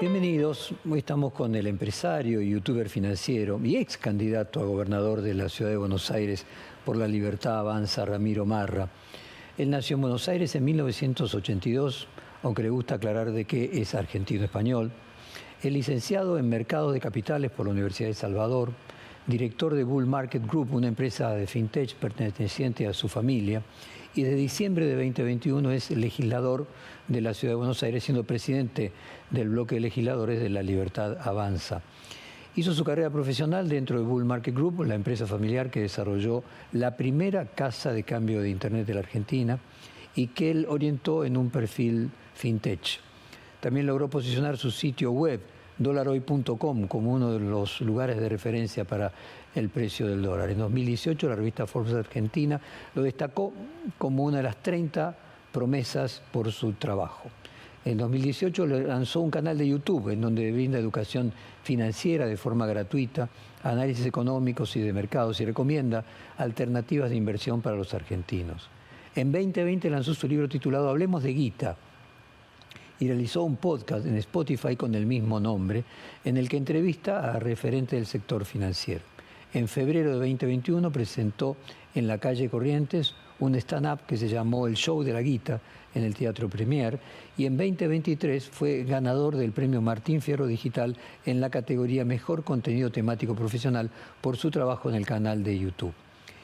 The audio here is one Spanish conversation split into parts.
Bienvenidos, hoy estamos con el empresario y youtuber financiero y ex candidato a gobernador de la ciudad de Buenos Aires por la Libertad Avanza, Ramiro Marra. Él nació en Buenos Aires en 1982, aunque le gusta aclarar de que es argentino-español. Es licenciado en Mercado de Capitales por la Universidad de Salvador, director de Bull Market Group, una empresa de fintech perteneciente a su familia, y desde diciembre de 2021 es legislador de la Ciudad de Buenos Aires, siendo presidente del bloque de legisladores de La Libertad Avanza. Hizo su carrera profesional dentro de Bull Market Group, la empresa familiar que desarrolló la primera casa de cambio de Internet de la Argentina y que él orientó en un perfil fintech. También logró posicionar su sitio web, dolaroy.com, como uno de los lugares de referencia para el precio del dólar. En 2018, la revista Forbes Argentina lo destacó como una de las 30 promesas por su trabajo. En 2018 lanzó un canal de YouTube en donde brinda educación financiera de forma gratuita, análisis económicos y de mercados y recomienda alternativas de inversión para los argentinos. En 2020 lanzó su libro titulado Hablemos de Guita y realizó un podcast en Spotify con el mismo nombre, en el que entrevista a referentes del sector financiero. En febrero de 2021 presentó en la calle Corrientes un stand-up que se llamó El Show de la Guita en el Teatro Premier, y en 2023 fue ganador del premio Martín Fierro Digital en la categoría Mejor Contenido Temático Profesional por su trabajo en el canal de YouTube.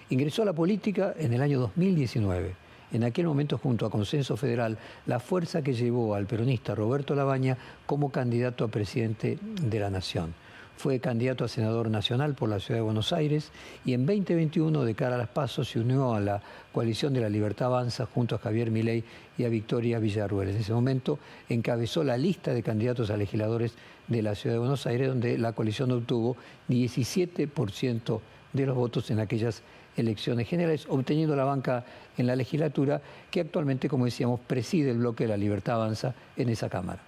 Ingresó a la política en el año 2019. En aquel momento, junto a Consenso Federal, la fuerza que llevó al peronista Roberto Labaña como candidato a presidente de la Nación. Fue candidato a senador nacional por la Ciudad de Buenos Aires y en 2021, de cara a las PASO, se unió a la coalición de la Libertad Avanza junto a Javier Milei y a Victoria Villarruel. En ese momento encabezó la lista de candidatos a legisladores de la Ciudad de Buenos Aires, donde la coalición obtuvo 17% de los votos en aquellas elecciones generales, obteniendo la banca en la legislatura que actualmente, como decíamos, preside el bloque de la Libertad Avanza en esa Cámara.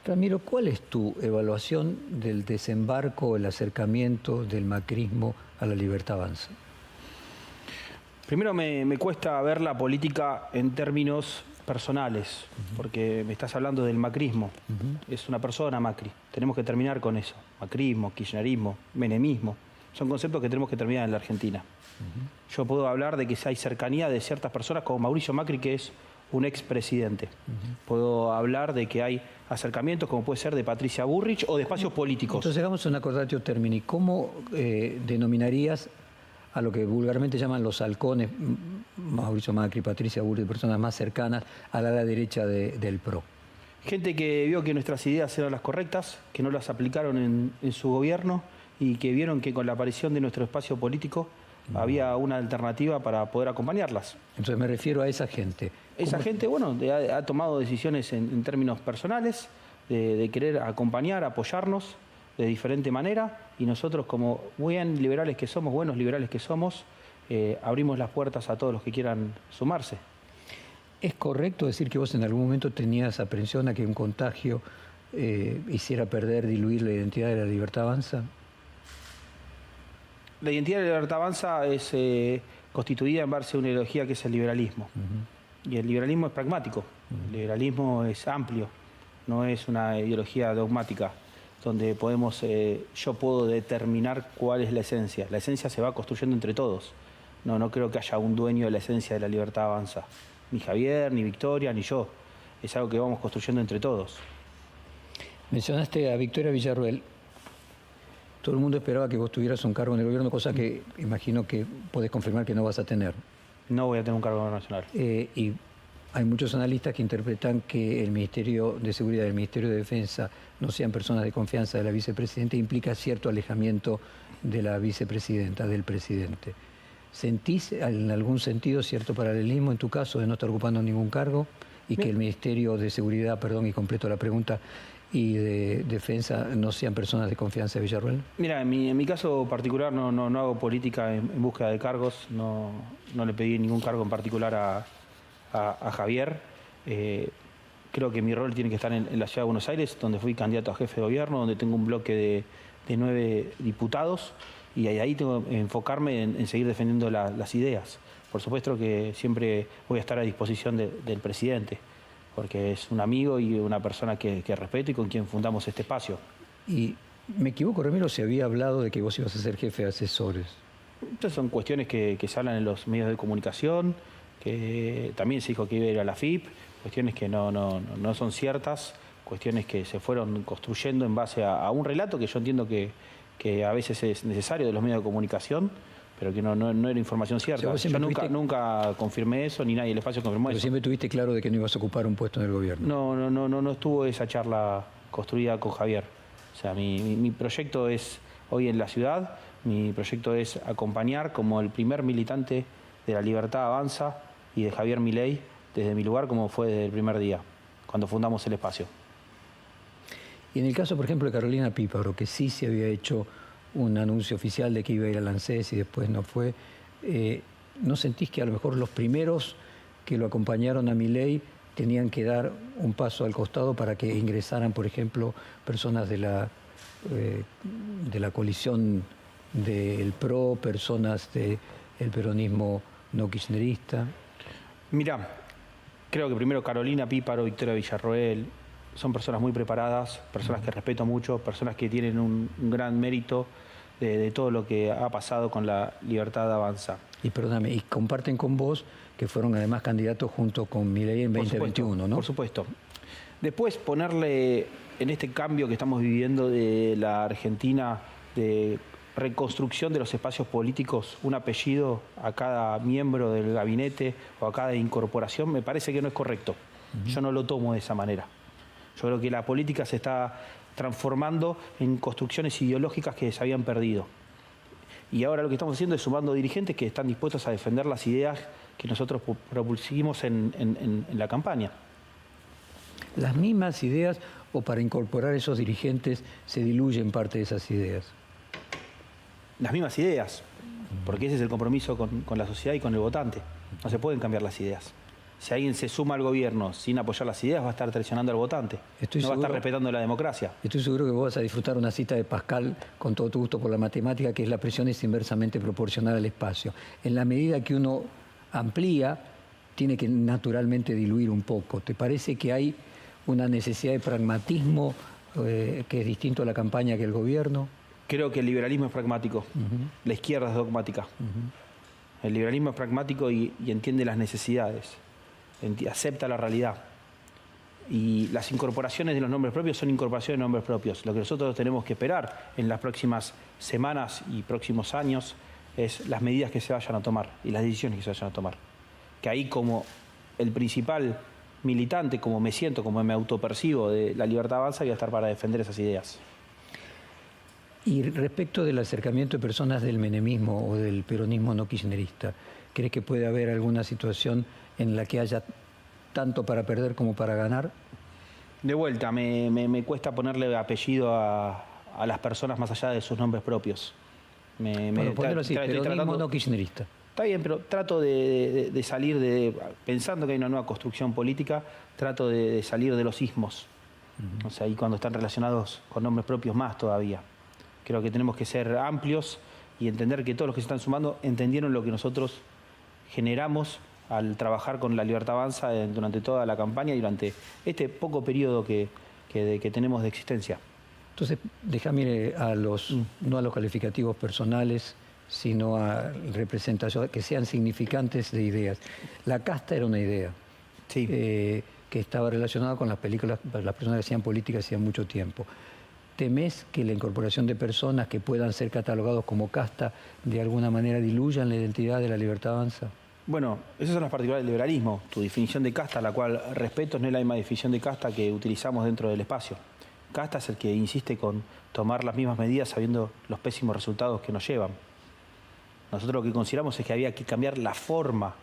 Ramiro, ¿cuál es tu evaluación del desembarco, el acercamiento del macrismo a la Libertad Avanza? Primero me cuesta ver la política en términos personales, porque me estás hablando del macrismo. Es una persona Macri, tenemos que terminar con eso. Macrismo, kirchnerismo, menemismo. Son conceptos que tenemos que terminar en la Argentina. Yo puedo hablar de que hay cercanía de ciertas personas como Mauricio Macri, que es un expresidente. Puedo hablar de que hay acercamientos como puede ser de Patricia Bullrich o de espacios políticos. Entonces hagamos una accordatio termini. ¿Cómo denominarías a lo que vulgarmente llaman los halcones, Mauricio Macri, Patricia Bullrich, personas más cercanas a la ala derecha del PRO? Gente que vio que nuestras ideas eran las correctas, que no las aplicaron en su gobierno y que vieron que con la aparición de nuestro espacio político había una alternativa para poder acompañarlas. Entonces me refiero a esa gente. Esa gente, bueno, ha tomado decisiones en términos personales, de querer acompañar, apoyarnos de diferente manera, y nosotros, como buenos liberales que somos, abrimos las puertas a todos los que quieran sumarse. ¿Es correcto decir que vos en algún momento tenías aprensión a que un contagio hiciera perder, diluir la identidad de la Libertad Avanza? La identidad de la Libertad Avanza es constituida en base a una ideología que es el liberalismo. Y el liberalismo es pragmático, el liberalismo es amplio, no es una ideología dogmática, donde yo puedo determinar cuál es la esencia. La esencia se va construyendo entre todos. No creo que haya un dueño de la esencia de la Libertad Avanza. Ni Javier, ni Victoria, ni yo. Es algo que vamos construyendo entre todos. Mencionaste a Victoria Villarruel. Todo el mundo esperaba que vos tuvieras un cargo en el gobierno, cosa que imagino que podés confirmar que no vas a tener. No voy a tener un cargo nacional. Y hay muchos analistas que interpretan que el Ministerio de Seguridad y el Ministerio de Defensa no sean personas de confianza de la vicepresidenta, implica cierto alejamiento de la vicepresidenta, del presidente. ¿Sentís en algún sentido cierto paralelismo en tu caso de no estar ocupando ningún cargo y que el Ministerio de Seguridad, y completo la pregunta, y de Defensa no sean personas de confianza de Villarruel? Mira, en mi caso particular no hago política en búsqueda de cargos, no le pedí ningún cargo en particular a Javier. Creo que mi rol tiene que estar en la Ciudad de Buenos Aires, donde fui candidato a jefe de gobierno, donde tengo un bloque de 9 diputados, y ahí tengo que enfocarme en seguir defendiendo las ideas. Por supuesto que siempre voy a estar a disposición del presidente. porque es un amigo y una persona que respeto y con quien fundamos este espacio. Y me equivoco, Ramiro, se había hablado de que vos ibas a ser jefe de asesores. Estas son cuestiones que se hablan en los medios de comunicación, que también se dijo que iba a ir a la FIP, cuestiones que no son ciertas, cuestiones que se fueron construyendo en base a un relato que yo entiendo que a veces es necesario de los medios de comunicación, pero que no era información cierta. O sea, yo nunca confirmé eso, ni nadie del espacio confirmó pero eso. siempre tuviste claro de que no ibas a ocupar un puesto en el gobierno. No estuvo esa charla construida con Javier. O sea, mi proyecto es hoy en la ciudad, mi proyecto es acompañar como el primer militante de La Libertad Avanza y de Javier Milei desde mi lugar, como fue desde el primer día, cuando fundamos el espacio. Y en el caso, por ejemplo, de Carolina Píparo, que sí se había hecho un anuncio oficial de que iba a ir al ANSES y después no fue, ¿no sentís que a lo mejor los primeros que lo acompañaron a Milei tenían que dar un paso al costado para que ingresaran, por ejemplo, personas de la coalición del PRO, personas del peronismo no kirchnerista? Mirá, creo que primero Carolina Píparo, Victoria Villarroel, son personas muy preparadas, personas que respeto mucho, personas que tienen un gran mérito de todo lo que ha pasado con La Libertad Avanza. Y perdóname, y comparten con vos que fueron además candidatos junto con Milei en 2021, ¿no? Por supuesto. Después ponerle en este cambio que estamos viviendo de la Argentina, de reconstrucción de los espacios políticos, un apellido a cada miembro del gabinete o a cada incorporación, me parece que no es correcto. Yo no lo tomo de esa manera. Yo creo que la política se está transformando en construcciones ideológicas que se habían perdido. Y ahora lo que estamos haciendo es sumando dirigentes que están dispuestos a defender las ideas que nosotros propulsimos en la campaña. ¿Las mismas ideas o para incorporar esos dirigentes se diluyen parte de esas ideas? Las mismas ideas, porque ese es el compromiso con la sociedad y con el votante. No se pueden cambiar las ideas. Si alguien se suma al gobierno sin apoyar las ideas, va a estar traicionando al votante. No va a estar respetando la democracia. Estoy seguro que vos vas a disfrutar una cita de Pascal con todo tu gusto por la matemática, que es la presión es inversamente proporcional al espacio. En la medida que uno amplía, tiene que naturalmente diluir un poco. ¿Te parece que hay una necesidad de pragmatismo que es distinto a la campaña que el gobierno? Creo que el liberalismo es pragmático. La izquierda es dogmática. El liberalismo es pragmático y entiende las necesidades. Acepta la realidad. Y las incorporaciones de los nombres propios son incorporaciones de nombres propios. Lo que nosotros tenemos que esperar en las próximas semanas y próximos años es las medidas que se vayan a tomar y las decisiones que se vayan a tomar. Que ahí, como el principal militante, como me siento, como me autopercibo de La Libertad Avanza, voy a estar para defender esas ideas. Y respecto del acercamiento de personas del menemismo o del peronismo no kirchnerista, ¿crees que puede haber alguna situación en la que haya tanto para perder como para ganar? De vuelta, me cuesta ponerle apellido a las personas más allá de sus nombres propios. Bueno, ponerlo así, peronismo no kirchnerista. Está bien, pero trato de salir pensando que hay una nueva construcción política, trato de salir de los ismos. O sea, y cuando están relacionados con nombres propios más todavía. Creo que tenemos que ser amplios y entender que todos los que se están sumando entendieron lo que nosotros generamos al trabajar con La Libertad Avanza durante toda la campaña y durante este poco periodo que tenemos de existencia. Entonces, déjame no a los calificativos personales, sino a representación, que sean significantes de ideas. La casta era una idea, sí, que estaba relacionada con las películas, las personas que hacían política hacían mucho tiempo. ¿Temés que la incorporación de personas que puedan ser catalogados como casta de alguna manera diluyan la identidad de La Libertad Avanza? Bueno, esas son las particularidades del liberalismo. Tu definición de casta, la cual respeto, no es la misma definición de casta que utilizamos dentro del espacio. Casta es el que insiste con tomar las mismas medidas sabiendo los pésimos resultados que nos llevan. Nosotros lo que consideramos es que había que cambiar la forma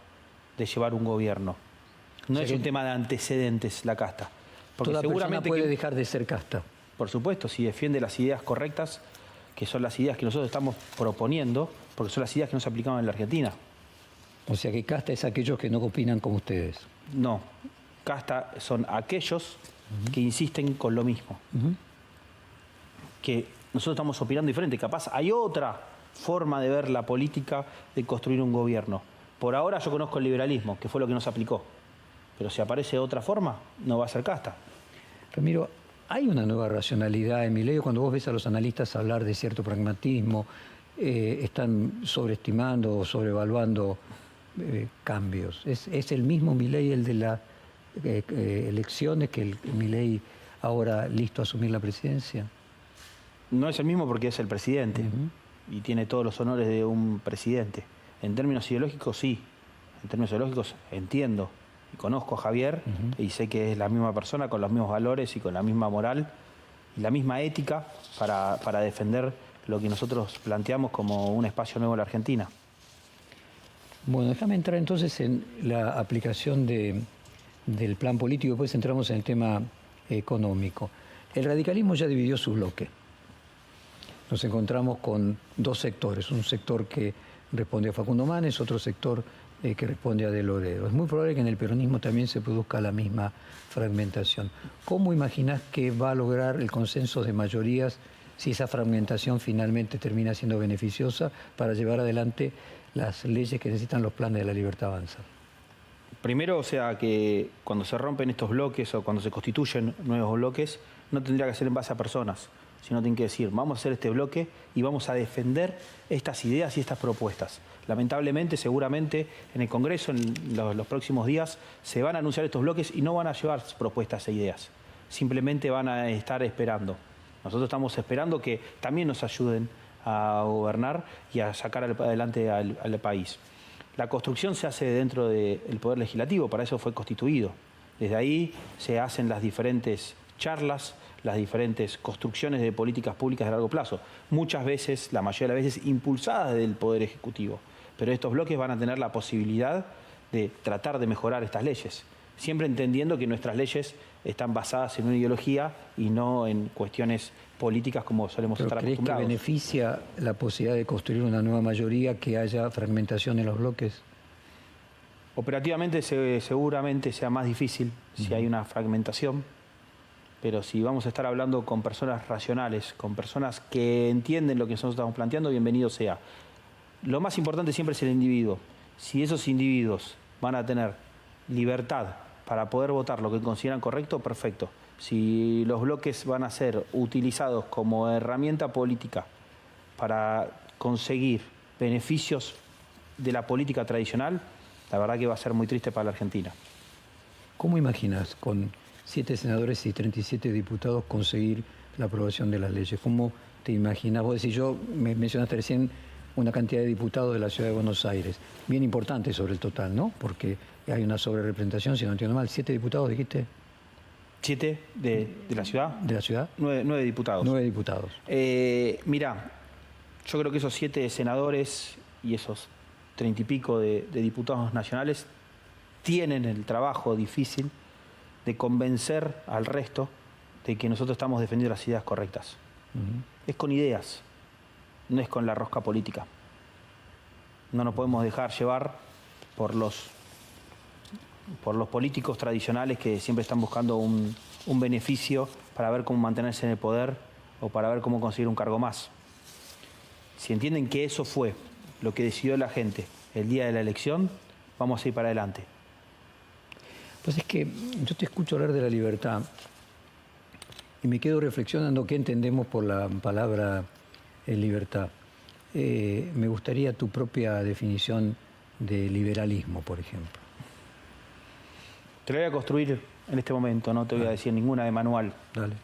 de llevar un gobierno. No es un tema de antecedentes la casta. Porque toda persona puede dejar de ser casta. Por supuesto, si defiende las ideas correctas, que son las ideas que nosotros estamos proponiendo, porque son las ideas que no se aplicaban en la Argentina. O sea que casta es aquellos que no opinan como ustedes. No, casta son aquellos que insisten con lo mismo. Que nosotros estamos opinando diferente. Capaz hay otra forma de ver la política, de construir un gobierno. Por ahora yo conozco el liberalismo, que fue lo que nos aplicó. pero si aparece otra forma, no va a ser casta. Ramiro, ¿hay una nueva racionalidad en Milei? Cuando vos ves a los analistas hablar de cierto pragmatismo, están sobreestimando o sobrevaluando cambios. ¿Es el mismo Milei el de las elecciones que el Milei ahora listo a asumir la presidencia? No es el mismo porque es el presidente y tiene todos los honores de un presidente. En términos ideológicos, sí. En términos ideológicos, entiendo y conozco a Javier y sé que es la misma persona con los mismos valores y con la misma moral y la misma ética para defender lo que nosotros planteamos como un espacio nuevo en la Argentina. Bueno, déjame entrar entonces en la aplicación del plan político, después entramos en el tema económico. El radicalismo ya dividió su bloque. Nos encontramos con dos sectores, un sector que responde a Facundo Manes, otro sector que responde a De Loredo. Es muy probable que en el peronismo también se produzca la misma fragmentación. ¿Cómo imaginás que va a lograr el consenso de mayorías si esa fragmentación finalmente termina siendo beneficiosa para llevar adelante las leyes que necesitan los planes de La Libertad Avanza? Primero, o sea, que cuando se rompen estos bloques o cuando se constituyen nuevos bloques, no tendría que ser en base a personas, sino tienen que decir, vamos a hacer este bloque y vamos a defender estas ideas y estas propuestas. Lamentablemente, seguramente, en el Congreso, en los próximos días, se van a anunciar estos bloques y no van a llevar propuestas e ideas. Simplemente van a estar esperando. Nosotros estamos esperando que también nos ayuden a gobernar y a sacar adelante al país. La construcción se hace dentro del Poder Legislativo, para eso fue constituido. Desde ahí se hacen las diferentes charlas, las diferentes construcciones de políticas públicas de largo plazo. Muchas veces, la mayoría de las veces, impulsadas del Poder Ejecutivo. Pero estos bloques van a tener la posibilidad de tratar de mejorar estas leyes, siempre entendiendo que nuestras leyes están basadas en una ideología y no en cuestiones políticas como solemos estar acostumbrados. ¿Crees que beneficia la posibilidad de construir una nueva mayoría que haya fragmentación en los bloques? Operativamente seguramente sea más difícil si hay una fragmentación, pero si vamos a estar hablando con personas racionales, con personas que entienden lo que nosotros estamos planteando, bienvenido sea. Lo más importante siempre es el individuo. Si esos individuos van a tener libertad para poder votar lo que consideran correcto, perfecto. Si los bloques van a ser utilizados como herramienta política para conseguir beneficios de la política tradicional, la verdad que va a ser muy triste para la Argentina. ¿Cómo imaginas con 7 senadores y 37 diputados conseguir la aprobación de las leyes? ¿Cómo te imaginas? Vos decís, me mencionaste recién una cantidad de diputados de la Ciudad de Buenos Aires, bien importante sobre el total, ¿no? Porque hay una sobrerepresentación, si no entiendo mal. ¿7 diputados dijiste? 7 de la ciudad. ¿De la ciudad? 9 diputados. 9 diputados. Mirá, yo creo que esos 7 senadores y esos 30 y pico de diputados nacionales tienen el trabajo difícil de convencer al resto de que nosotros estamos defendiendo las ideas correctas. Es con ideas, no es con la rosca política. No nos podemos dejar llevar por los políticos tradicionales que siempre están buscando un beneficio para ver cómo mantenerse en el poder o para ver cómo conseguir un cargo más. Si entienden que eso fue lo que decidió la gente el día de la elección, vamos a ir para adelante. Pues es que yo te escucho hablar de la libertad y me quedo reflexionando qué entendemos por la palabra libertad. Me gustaría tu propia definición de liberalismo, por ejemplo. Te la voy a construir en este momento, no te voy a decir ninguna de manual. Dale.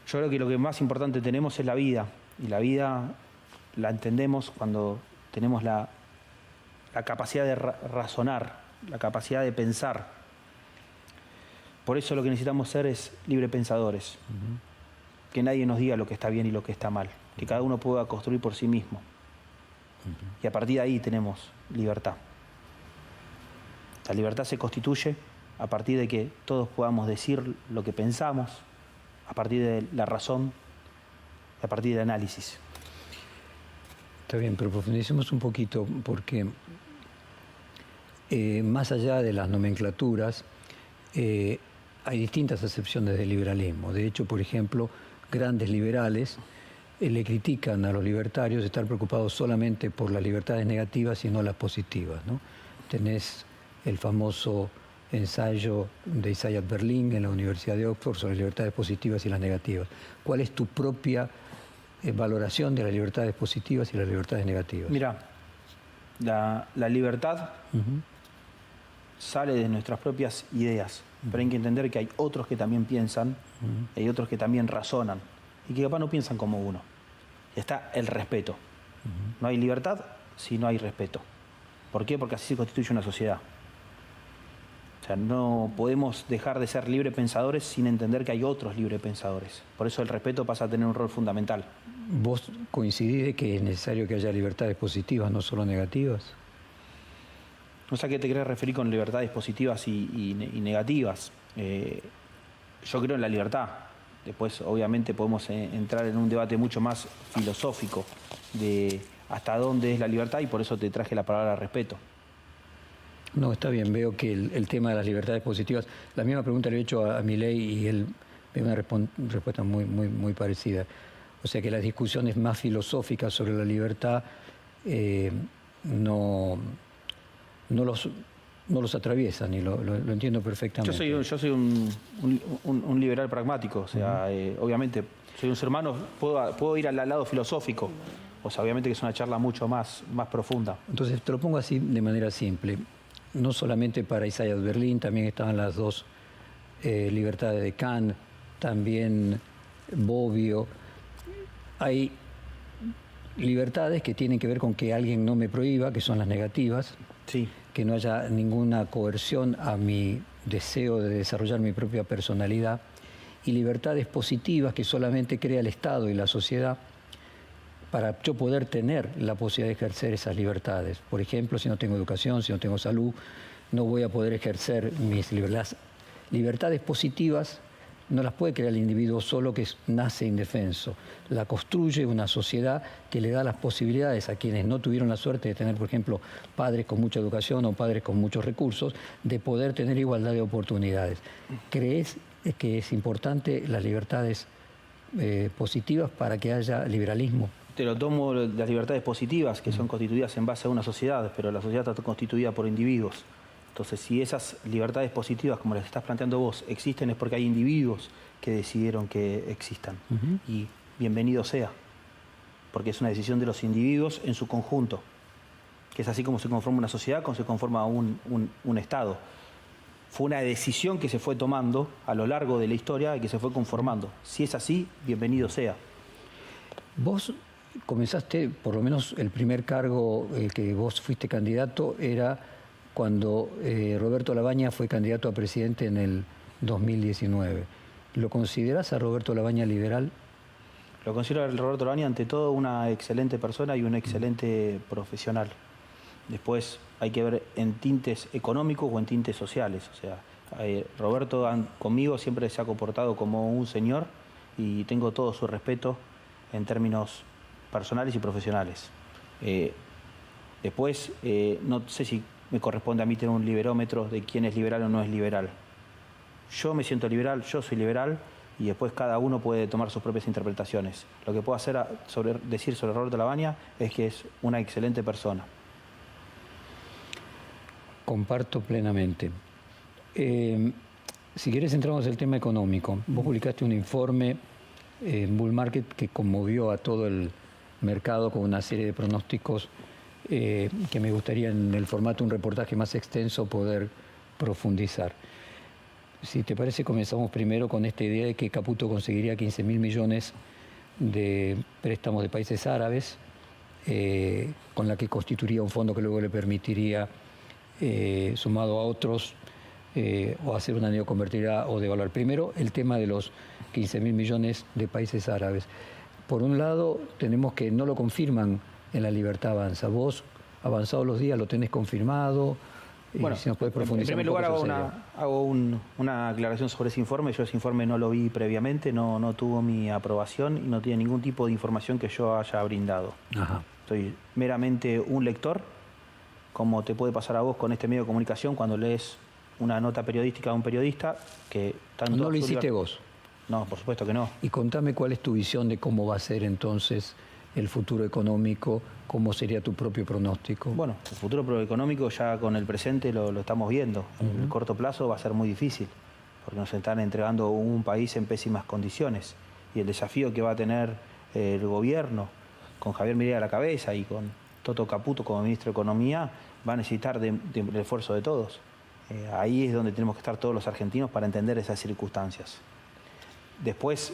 Yo creo que lo que más importante tenemos es la vida, y la vida la entendemos cuando tenemos la capacidad de razonar, la capacidad de pensar. Por eso lo que necesitamos ser es librepensadores. Que nadie nos diga lo que está bien y lo que está mal. Que cada uno pueda construir por sí mismo. Y a partir de ahí tenemos libertad. La libertad se constituye a partir de que todos podamos decir lo que pensamos, a partir de la razón, a partir del análisis. Está bien, pero profundicemos un poquito porque más allá de las nomenclaturas, hay distintas acepciones del liberalismo. De hecho, por ejemplo, grandes liberales le critican a los libertarios estar preocupados solamente por las libertades negativas y no las positivas, ¿no? Tenés el famoso ensayo de Isaiah Berlin en la Universidad de Oxford sobre libertades positivas y las negativas. ¿Cuál es tu propia valoración de las libertades positivas y las libertades negativas? Mira, la libertad sale de nuestras propias ideas, pero hay que entender que hay otros que también piensan, hay otros que también razonan y que capaz no piensan como uno. Y está el respeto. No hay libertad si no hay respeto. ¿Por qué? Porque así se constituye una sociedad. O sea, no podemos dejar de ser librepensadores sin entender que hay otros librepensadores. Por eso el respeto pasa a tener un rol fundamental. ¿Vos coincidís de que es necesario que haya libertades positivas, no solo negativas? No sé a qué te querés referir con libertades positivas y negativas. Yo creo en la libertad. Después, obviamente, podemos entrar en un debate mucho más filosófico de hasta dónde es la libertad y por eso te traje la palabra respeto. No, está bien. Veo que el tema de las libertades positivas, la misma pregunta le he hecho a Milei y él me da una respuesta muy parecida. O sea que las discusiones más filosóficas sobre la libertad no los atraviesan y lo entiendo perfectamente. Yo soy un liberal pragmático, o sea, obviamente soy un ser humano, puedo ir al lado filosófico, o sea, obviamente que es una charla mucho más profunda. Entonces te lo pongo así de manera simple, no solamente para Isaiah Berlin, también estaban las dos libertades de Kant, también Bobbio. Hay libertades que tienen que ver con que alguien no me prohíba, que son las negativas. Sí. Que no haya ninguna coerción a mi deseo de desarrollar mi propia personalidad, y libertades positivas que solamente crea el Estado y la sociedad para yo poder tener la posibilidad de ejercer esas libertades. Por ejemplo, si no tengo educación, si no tengo salud, no voy a poder ejercer mis libertades. Libertades positivas no las puede crear el individuo solo que nace indefenso. La construye una sociedad que le da las posibilidades a quienes no tuvieron la suerte de tener, por ejemplo, padres con mucha educación o padres con muchos recursos, de poder tener igualdad de oportunidades. ¿Crees que es importante las libertades positivas para que haya liberalismo? Te lo tomo las libertades positivas, que son constituidas en base a una sociedad, pero la sociedad está constituida por individuos. Entonces, si esas libertades positivas, como las estás planteando vos, existen, es porque hay individuos que decidieron que existan. Y bienvenido sea, porque es una decisión de los individuos en su conjunto, que es así como se conforma una sociedad, como se conforma un Estado. Fue una decisión que se fue tomando a lo largo de la historia y que se fue conformando. Si es así, bienvenido sea. Vos comenzaste, por lo menos el primer cargo, el que vos fuiste candidato, era cuando Roberto Labaña fue candidato a presidente en el 2019. ¿Lo considerás a Roberto Labaña liberal? Lo considero a Roberto Labaña ante todo una excelente persona y un excelente profesional. Después hay que ver en tintes económicos o en tintes sociales. O sea, Roberto conmigo siempre se ha comportado como un señor y tengo todo su respeto en términos personales y profesionales. Después, no sé si me corresponde a mí tener un liberómetro de quién es liberal o no es liberal. Yo me siento liberal, yo soy liberal y después cada uno puede tomar sus propias interpretaciones. Lo que puedo decir sobre Roberto Labaña es que es una excelente persona. Comparto plenamente. Si quieres entramos en el tema económico. Vos publicaste un informe en Bull Market que conmovió a todo el mercado con una serie de pronósticos que me gustaría en el formato de un reportaje más extenso poder profundizar. Si te parece, comenzamos primero con esta idea de que Caputo conseguiría 15.000 millones de préstamos de países árabes, con la que constituiría un fondo que luego le permitiría, sumado a otros, o hacer una neoconvertibilidad o devaluar. Primero, el tema de los 15.000 millones de países árabes. Por un lado, tenemos que no lo confirman en La Libertad Avanza. Vos, avanzados los días, lo tenés confirmado. Bueno, si nos podés profundizar. En primer lugar hago una aclaración sobre ese informe. Yo ese informe no lo vi previamente, no tuvo mi aprobación y no tiene ningún tipo de información que yo haya brindado. Ajá. Soy meramente un lector, como te puede pasar a vos con este medio de comunicación cuando lees una nota periodística de un periodista que tanto... ¿No lo hiciste vos? No, por supuesto que no. Y contame cuál es tu visión de cómo va a ser entonces el futuro económico, ¿cómo sería tu propio pronóstico? Bueno, el futuro económico ya con el presente lo estamos viendo. En el corto plazo va a ser muy difícil, porque nos están entregando un país en pésimas condiciones. Y el desafío que va a tener el gobierno, con Javier Milei a la cabeza y con Toto Caputo como ministro de Economía, va a necesitar del esfuerzo de todos. Ahí es donde tenemos que estar todos los argentinos para entender esas circunstancias. Después,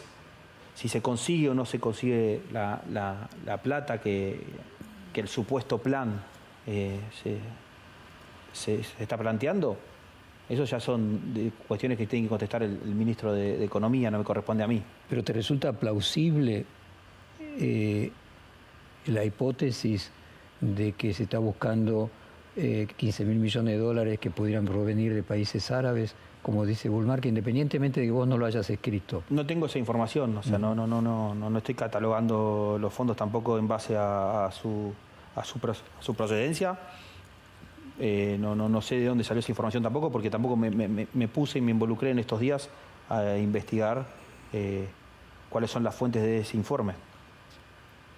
si se consigue o no se consigue la plata que el supuesto plan se está planteando, eso ya son cuestiones que tiene que contestar el ministro de Economía, no me corresponde a mí. ¿Pero te resulta plausible la hipótesis de que se está buscando 15.000 millones de dólares que pudieran provenir de países árabes, como dice Bulmar, que independientemente de que vos no lo hayas escrito? No tengo esa información, o sea, no estoy catalogando los fondos tampoco en base a su procedencia. No sé de dónde salió esa información tampoco, porque tampoco me puse y me involucré en estos días a investigar cuáles son las fuentes de ese informe.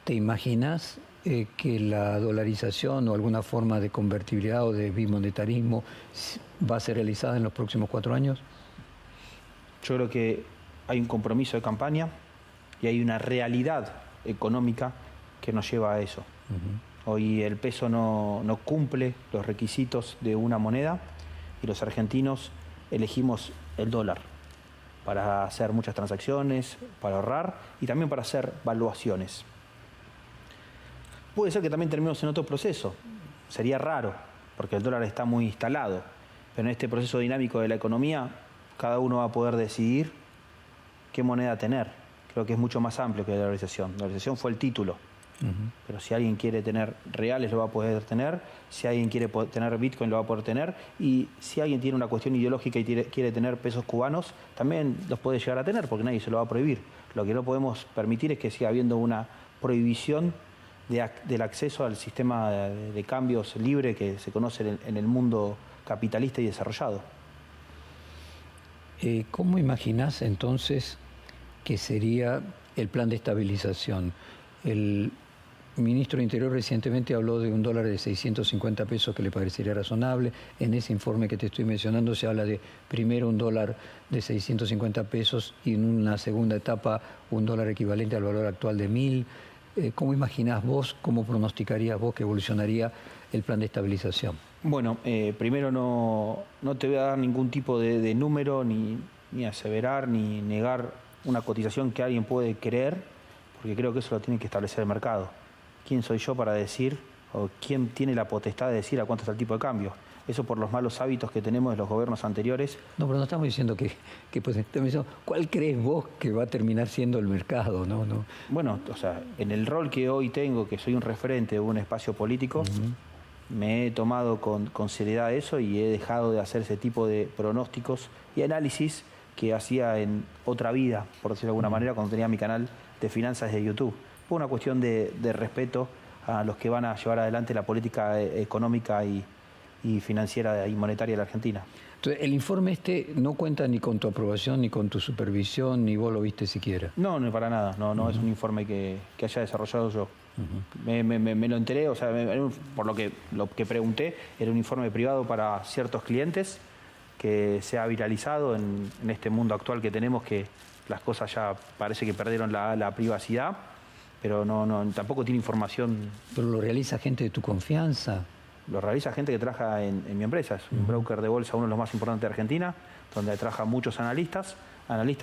¿Te imaginas que la dolarización o alguna forma de convertibilidad o de bimonetarismo va a ser realizada en los próximos 4 años? Yo creo que hay un compromiso de campaña y hay una realidad económica que nos lleva a eso. Hoy el peso no cumple los requisitos de una moneda y los argentinos elegimos el dólar para hacer muchas transacciones, para ahorrar y también para hacer valuaciones. Puede ser que también terminemos en otro proceso. Sería raro, porque el dólar está muy instalado. Pero en este proceso dinámico de la economía, cada uno va a poder decidir qué moneda tener. Creo que es mucho más amplio que la dolarización. La dolarización fue el título. Pero si alguien quiere tener reales, lo va a poder tener. Si alguien quiere tener Bitcoin, lo va a poder tener. Y si alguien tiene una cuestión ideológica y quiere tener pesos cubanos, también los puede llegar a tener, porque nadie se lo va a prohibir. Lo que no podemos permitir es que siga habiendo una prohibición del acceso al sistema de cambios libre que se conoce en el mundo capitalista y desarrollado. ¿Cómo imaginás entonces que sería el plan de estabilización? El ministro de Interior recientemente habló de un dólar de 650 pesos que le parecería razonable. En ese informe que te estoy mencionando se habla de primero un dólar de 650 pesos y en una segunda etapa un dólar equivalente al valor actual de 1.000. ¿Cómo imaginás vos, cómo pronosticarías vos que evolucionaría el plan de estabilización? Bueno, primero no te voy a dar ningún tipo de número, ni aseverar, ni negar una cotización que alguien puede creer, porque creo que eso lo tiene que establecer el mercado. ¿Quién soy yo para decir, o quién tiene la potestad de decir a cuánto está el tipo de cambio? Eso por los malos hábitos que tenemos de los gobiernos anteriores. No, pero no estamos diciendo que pues, estamos diciendo, ¿cuál crees vos que va a terminar siendo el mercado? No. Bueno, o sea, en el rol que hoy tengo, que soy un referente de un espacio político, me he tomado con seriedad eso y he dejado de hacer ese tipo de pronósticos y análisis que hacía en otra vida, por decirlo de alguna manera, cuando tenía mi canal de finanzas de YouTube. Fue una cuestión de respeto a los que van a llevar adelante la política económica y financiera y monetaria de la Argentina. Entonces, el informe este no cuenta ni con tu aprobación, ni con tu supervisión, ni vos lo viste siquiera. No, para nada. No es un informe que haya desarrollado yo. Me lo enteré, o sea, por lo que pregunté, era un informe privado para ciertos clientes que se ha viralizado en este mundo actual que tenemos, que las cosas ya parece que perdieron la privacidad, pero tampoco tiene información. ¿Pero lo realiza gente de tu confianza? Lo realiza gente que trabaja en mi empresa. Es un broker de bolsa, uno de los más importantes de Argentina, donde trabajan muchos analistas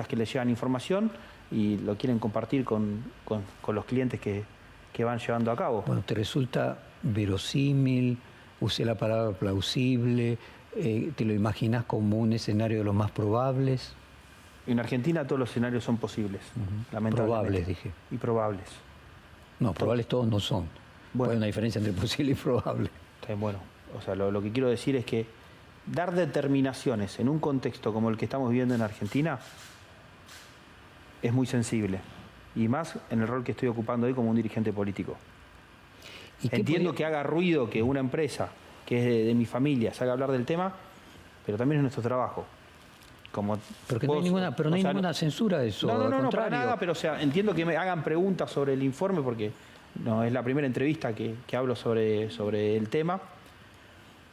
que les llevan información y lo quieren compartir con los clientes que van llevando a cabo. Bueno, ¿te resulta verosímil? Usé la palabra plausible. ¿Te lo imaginas como un escenario de los más probables? En Argentina todos los escenarios son posibles, lamentablemente. Probables, dije. Y probables. No, probables todos no son. Bueno. Hay una diferencia entre posible y probable. Bueno, o sea, lo que quiero decir es que dar determinaciones en un contexto como el que estamos viviendo en Argentina es muy sensible. Y más en el rol que estoy ocupando hoy como un dirigente político. Entiendo que haga ruido que una empresa que es de mi familia salga a hablar del tema, pero también es nuestro trabajo. Porque no hay ninguna censura de eso. No, para nada, pero o sea, entiendo que me hagan preguntas sobre el informe porque No es la primera entrevista que hablo sobre el tema,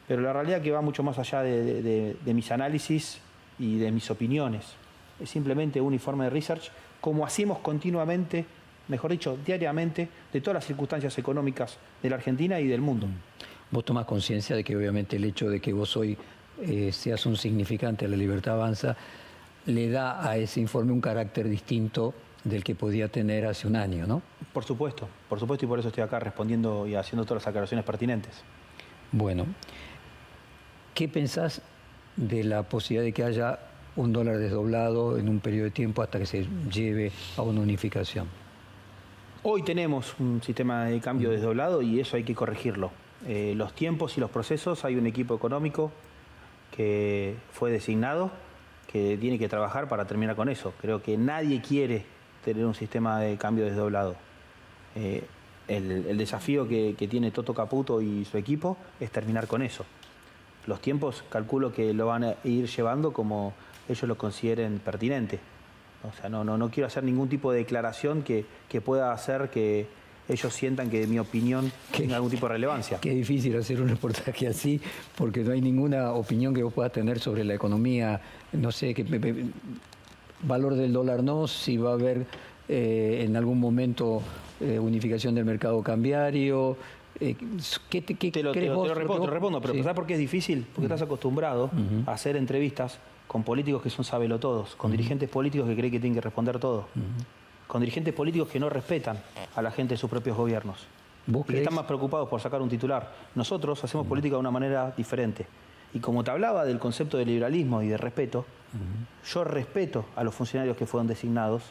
pero la realidad es que va mucho más allá de mis análisis y de mis opiniones. Es simplemente un informe de research, como hacemos continuamente, mejor dicho, diariamente, de todas las circunstancias económicas de la Argentina y del mundo. Vos tomás conciencia de que obviamente el hecho de que vos hoy seas un significante de La Libertad Avanza le da a ese informe un carácter distinto del que podía tener hace un año, ¿no? Por supuesto, y por eso estoy acá respondiendo y haciendo todas las aclaraciones pertinentes. Bueno, ¿qué pensás de la posibilidad de que haya un dólar desdoblado en un periodo de tiempo hasta que se lleve a una unificación? Hoy tenemos un sistema de cambio desdoblado y eso hay que corregirlo. Los tiempos y los procesos, hay un equipo económico que fue designado, que tiene que trabajar para terminar con eso. Creo que nadie quiere tener un sistema de cambio desdoblado. El desafío que tiene Toto Caputo y su equipo es terminar con eso. Los tiempos calculo que lo van a ir llevando como ellos lo consideren pertinente. O sea, no quiero hacer ningún tipo de declaración que pueda hacer que ellos sientan que mi opinión tenga algún tipo de relevancia. Qué difícil hacer un reportaje así, porque no hay ninguna opinión que vos puedas tener sobre la economía, no sé, valor del dólar no, si va a haber en algún momento unificación del mercado cambiario. Te lo respondo, pero sí. ¿Sabes por qué es difícil? Porque estás acostumbrado a hacer entrevistas con políticos que son sabelotodos, con dirigentes políticos que creen que tienen que responder todo, con dirigentes políticos que no respetan a la gente de sus propios gobiernos y que están más preocupados por sacar un titular. Nosotros hacemos política de una manera diferente. Y como te hablaba del concepto de liberalismo y de respeto, yo respeto a los funcionarios que fueron designados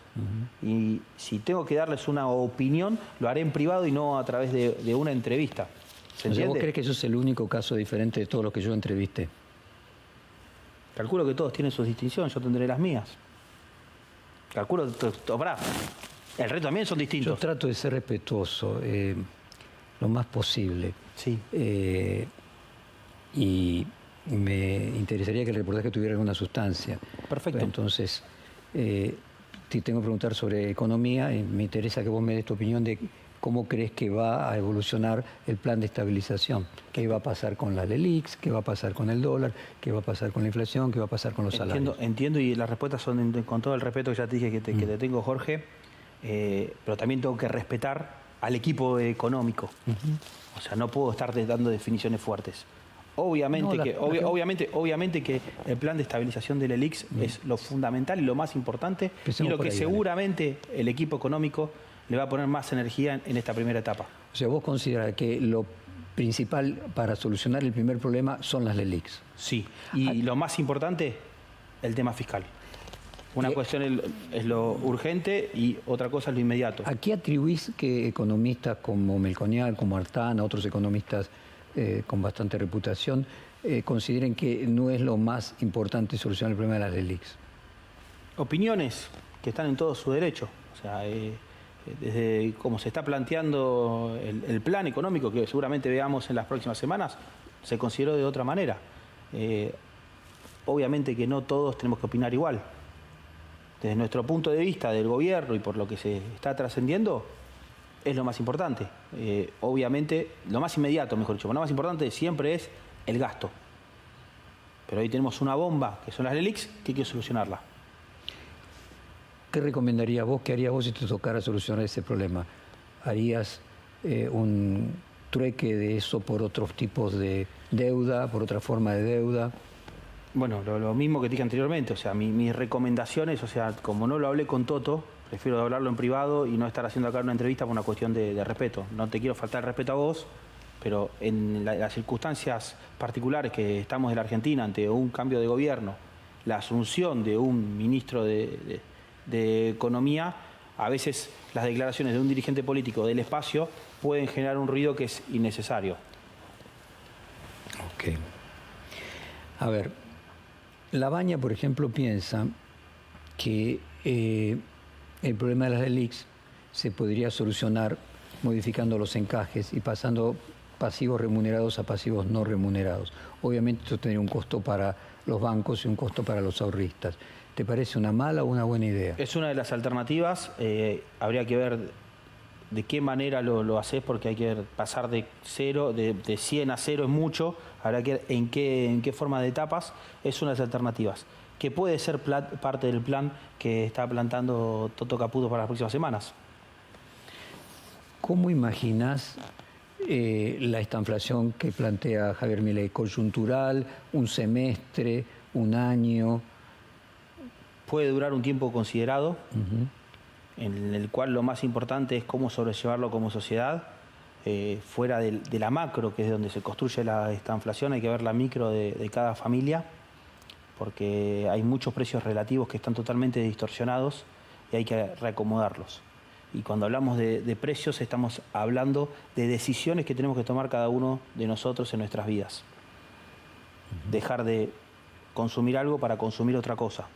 y si tengo que darles una opinión, lo haré en privado y no a través de una entrevista. ¿Se entiende? ¿Vos crees que eso es el único caso diferente de todos los que yo entrevisté? Calculo que todos tienen sus distinciones, yo tendré las mías. Calculo que el resto también son distintos. Yo trato de ser respetuoso lo más posible. Sí. Y me interesaría que el reportaje tuviera alguna sustancia. Perfecto. Entonces, te tengo que preguntar sobre economía y me interesa que vos me des tu opinión de cómo crees que va a evolucionar el plan de estabilización. ¿Qué va a pasar con la LELIQs? ¿Qué va a pasar con el dólar? ¿Qué va a pasar con la inflación? ¿Qué va a pasar con los salarios? Entiendo y las respuestas son con todo el respeto que ya te dije que te tengo, Jorge, pero también tengo que respetar al equipo económico. O sea, no puedo estar dando definiciones fuertes. Obviamente que el plan de estabilización de la LELIQs es lo fundamental y lo más importante y lo que seguramente el equipo económico le va a poner más energía en esta primera etapa. O sea, ¿vos considerás que lo principal para solucionar el primer problema son las LELIQs? Sí, y lo más importante, el tema fiscal. Una cuestión es lo urgente y otra cosa es lo inmediato. ¿A qué atribuís que economistas como Melconian, como Artana, otros economistas con bastante reputación, consideren que no es lo más importante solucionar el problema de las LELIQs? Opiniones que están en todo su derecho. O sea, desde cómo se está planteando el plan económico, que seguramente veamos en las próximas semanas, se consideró de otra manera. Obviamente que no todos tenemos que opinar igual. Desde nuestro punto de vista del gobierno y por lo que se está trascendiendo, es lo más importante. Obviamente, lo más inmediato, mejor dicho, lo más importante siempre es el gasto. Pero hoy tenemos una bomba, que son las LELIQs, que hay que solucionarla. ¿Qué recomendarías vos, qué harías vos si te tocara solucionar ese problema? ¿Harías un trueque de eso por otros tipos de deuda, por otra forma de deuda? Bueno, lo mismo que te dije anteriormente, o sea, mis recomendaciones, o sea, como no lo hablé con Toto, prefiero hablarlo en privado y no estar haciendo acá una entrevista por una cuestión de respeto. No te quiero faltar el respeto a vos, pero en las circunstancias particulares que estamos en la Argentina ante un cambio de gobierno, la asunción de un ministro de Economía, a veces las declaraciones de un dirigente político del espacio pueden generar un ruido que es innecesario. Ok. A ver, Labaña, por ejemplo, piensa que el problema de las LELIQs se podría solucionar modificando los encajes y pasando pasivos remunerados a pasivos no remunerados. Obviamente esto tendría un costo para los bancos y un costo para los ahorristas. ¿Te parece una mala o una buena idea? Es una de las alternativas. Habría que ver de qué manera lo haces, porque hay que pasar de 100 a 0 es mucho, habrá que ver en qué forma de etapas, es una de las alternativas, que puede ser parte del plan que está plantando Toto Caputo para las próximas semanas. ¿Cómo imaginas la estanflación que plantea Javier Milei? ¿Coyuntural, un semestre, un año? Puede durar un tiempo considerado, en el cual lo más importante es cómo sobrellevarlo como sociedad, fuera de la macro, que es donde se construye esta inflación, hay que ver la micro de cada familia, porque hay muchos precios relativos que están totalmente distorsionados y hay que reacomodarlos. Y cuando hablamos de precios estamos hablando de decisiones que tenemos que tomar cada uno de nosotros en nuestras vidas. Dejar de consumir algo para consumir otra cosa,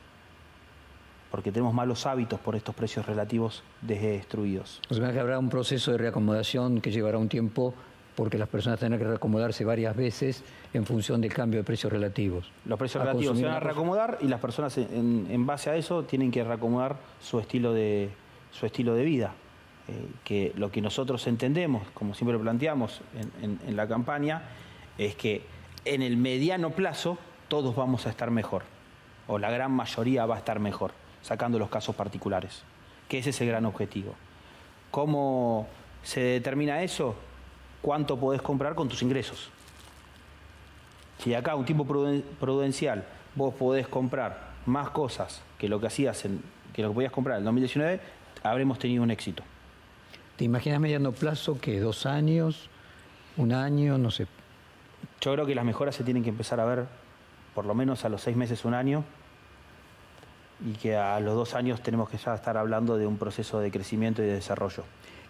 porque tenemos malos hábitos por estos precios relativos destruidos. O sea, que habrá un proceso de reacomodación que llevará un tiempo, porque las personas tendrán que reacomodarse varias veces en función del cambio de precios relativos. Los precios relativos se van a reacomodar y las personas en base a eso tienen que reacomodar su estilo de vida. Que lo que nosotros entendemos, como siempre planteamos en la campaña, es que en el mediano plazo todos vamos a estar mejor, o la gran mayoría va a estar mejor, sacando los casos particulares, que ese es el gran objetivo. ¿Cómo se determina eso? ¿Cuánto podés comprar con tus ingresos? Si acá un tipo prudencial vos podés comprar más cosas que lo que hacías que lo que podías comprar en el 2019, habremos tenido un éxito. ¿Te imaginas mediano plazo que 2 años, 1 año, no sé? Yo creo que las mejoras se tienen que empezar a ver por lo menos a los 6 meses, 1 año, y que a los 2 años tenemos que ya estar hablando de un proceso de crecimiento y de desarrollo.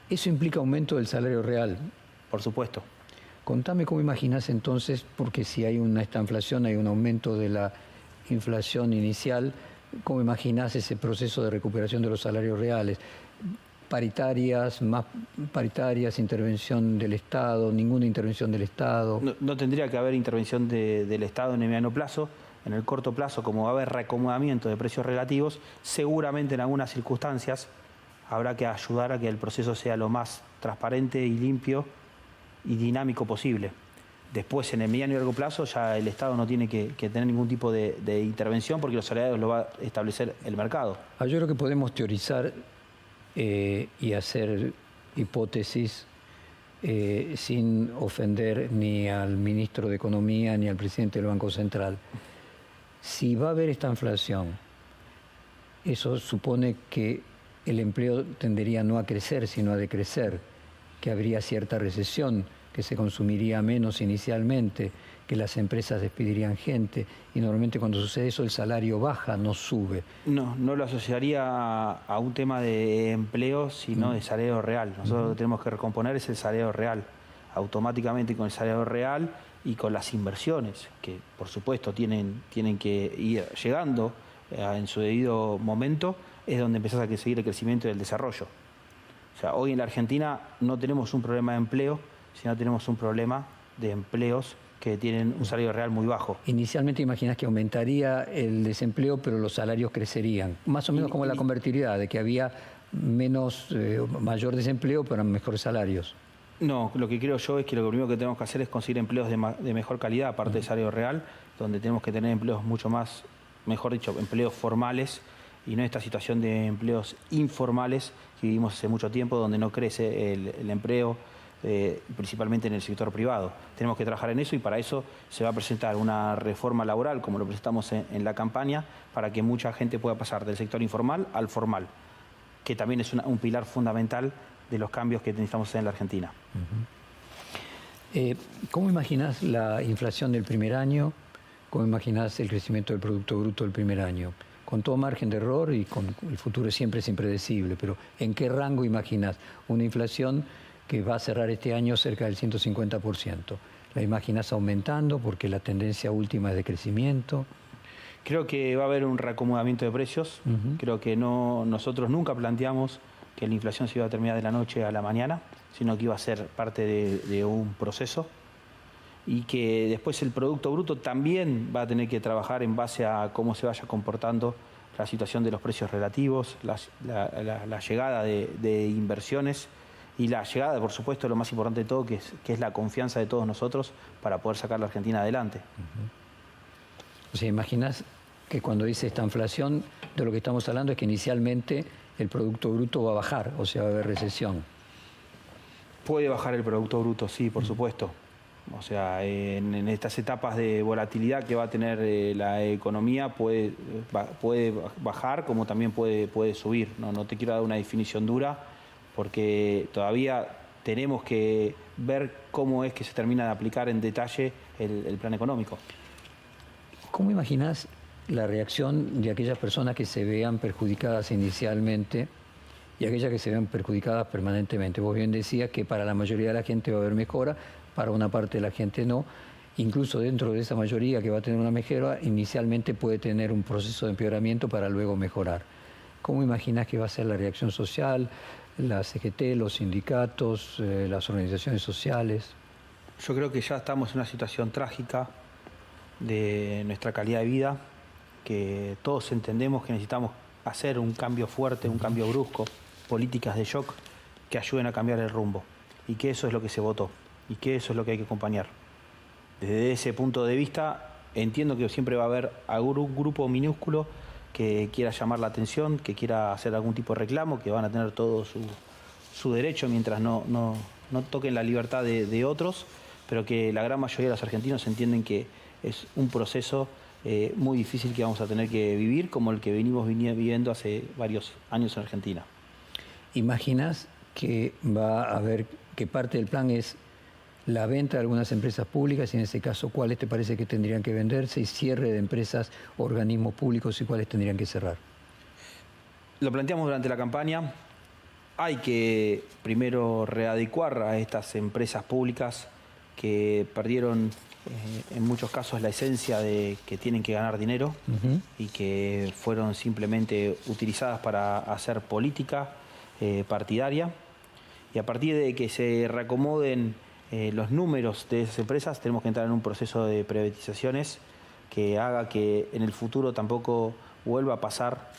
¿Eso implica aumento del salario real? Por supuesto. Contame cómo imaginas entonces, porque si hay esta inflación, hay un aumento de la inflación inicial, ¿cómo imaginas ese proceso de recuperación de los salarios reales? ¿Paritarias, más paritarias, intervención del Estado, ninguna intervención del Estado? No tendría que haber intervención del Estado en el mediano plazo. En el corto plazo, como va a haber reacomodamiento de precios relativos, seguramente en algunas circunstancias habrá que ayudar a que el proceso sea lo más transparente y limpio y dinámico posible. Después, en el mediano y largo plazo, ya el Estado no tiene que tener ningún tipo de intervención, porque los salarios lo va a establecer el mercado. Yo creo que podemos teorizar y hacer hipótesis sin ofender ni al ministro de Economía ni al presidente del Banco Central. Si va a haber esta inflación, eso supone que el empleo tendería no a crecer, sino a decrecer, que habría cierta recesión, que se consumiría menos inicialmente, que las empresas despedirían gente, y normalmente cuando sucede eso el salario baja, no sube. No lo asociaría a un tema de empleo, sino de salario real. Nosotros lo que tenemos que recomponer es el salario real, automáticamente con el salario real y con las inversiones, que por supuesto tienen que ir llegando en su debido momento, es donde empezás a seguir el crecimiento y el desarrollo. O sea, hoy en la Argentina no tenemos un problema de empleo, sino tenemos un problema de empleos que tienen un salario real muy bajo. Inicialmente imaginas que aumentaría el desempleo, pero los salarios crecerían. Más o menos como la convertibilidad, de que había mayor desempleo, pero mejores salarios. No, lo que creo yo es que lo primero que tenemos que hacer es conseguir empleos de mejor calidad, aparte del salario real, donde tenemos que tener empleos mucho más, mejor dicho, empleos formales, y no esta situación de empleos informales que vivimos hace mucho tiempo, donde no crece el empleo, principalmente en el sector privado. Tenemos que trabajar en eso, y para eso se va a presentar una reforma laboral, como lo presentamos en la campaña, para que mucha gente pueda pasar del sector informal al formal, que también es un pilar fundamental de los cambios que necesitamos hacer en la Argentina. ¿Cómo imaginas la inflación del primer año? ¿Cómo imaginas el crecimiento del Producto Bruto del primer año? Con todo margen de error, y con el futuro siempre es impredecible, pero ¿en qué rango imaginas una inflación que va a cerrar este año cerca del 150%? ¿La imaginas aumentando porque la tendencia última es de crecimiento? Creo que va a haber un reacomodamiento de precios. Creo que nosotros nunca planteamos que la inflación se iba a terminar de la noche a la mañana, sino que iba a ser parte de un proceso, y que después el Producto Bruto también va a tener que trabajar en base a cómo se vaya comportando la situación de los precios relativos, la llegada de inversiones Y la llegada, por supuesto, lo más importante de todo, que es la confianza de todos nosotros para poder sacar la Argentina adelante. O sea, imaginas que cuando dice esta inflación, de lo que estamos hablando es que inicialmente el Producto Bruto va a bajar, o sea, va a haber recesión. Puede bajar el Producto Bruto, sí, por supuesto. O sea, en estas etapas de volatilidad que va a tener la economía puede bajar como también puede subir. No te quiero dar una definición dura porque todavía tenemos que ver cómo es que se termina de aplicar en detalle el plan económico. ¿Cómo imaginas la reacción de aquellas personas que se vean perjudicadas inicialmente y aquellas que se vean perjudicadas permanentemente? Vos bien decías que para la mayoría de la gente va a haber mejora, para una parte de la gente no. Incluso dentro de esa mayoría que va a tener una mejora, inicialmente puede tener un proceso de empeoramiento para luego mejorar. ¿Cómo imaginas que va a ser la reacción social, la CGT, los sindicatos, las organizaciones sociales? Yo creo que ya estamos en una situación trágica de nuestra calidad de vida, que todos entendemos que necesitamos hacer un cambio fuerte, un cambio brusco, políticas de shock que ayuden a cambiar el rumbo, y que eso es lo que se votó, y que eso es lo que hay que acompañar. Desde ese punto de vista, entiendo que siempre va a haber algún grupo minúsculo que quiera llamar la atención, que quiera hacer algún tipo de reclamo, que van a tener todo su derecho mientras no toquen la libertad de otros, pero que la gran mayoría de los argentinos entienden que es un proceso muy difícil que vamos a tener que vivir, como el que venimos viviendo hace varios años en Argentina. ¿Imaginas que va a haber, que parte del plan es la venta de algunas empresas públicas y en ese caso cuáles te parece que tendrían que venderse y cierre de empresas, organismos públicos y cuáles tendrían que cerrar? Lo planteamos durante la campaña. Hay que primero readecuar a estas empresas públicas que perdieron en muchos casos la esencia de que tienen que ganar dinero y que fueron simplemente utilizadas para hacer política partidaria. Y a partir de que se reacomoden los números de esas empresas, tenemos que entrar en un proceso de privatizaciones que haga que en el futuro tampoco vuelva a pasar